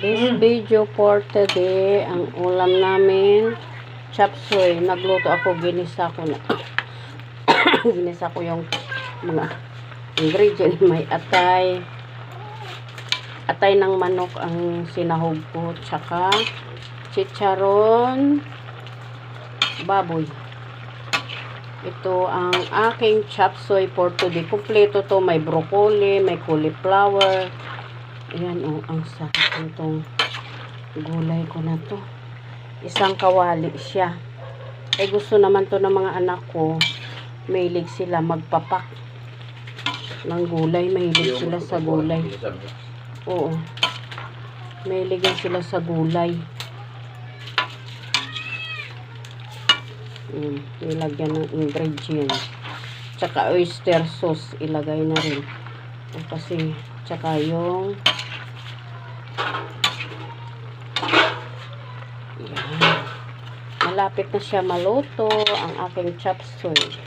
This video for today, ang ulam namin, chop suey. Nagluto ako, ginisa ko na. Ginisa ko yung mga ingredient. May atay. Atay ng manok ang sinahog ko. Tsaka chicharon baboy. Ito ang aking chop suey for today. Kompleto to. May broccoli, may cauliflower. Ayan o, ang sarap nitong gulay ko na to. Isang kawali siya. Eh gusto naman to ng mga anak ko. Mahilig sila magpapak ng gulay. Mahilig sila sa gulay. Oo. Mahilig sila sa gulay. Ilagyan ng ingredients. Tsaka oyster sauce. Ilagay na rin. Kasi, tsaka yung yan. Malapit na siya maluto ang aking chop suey.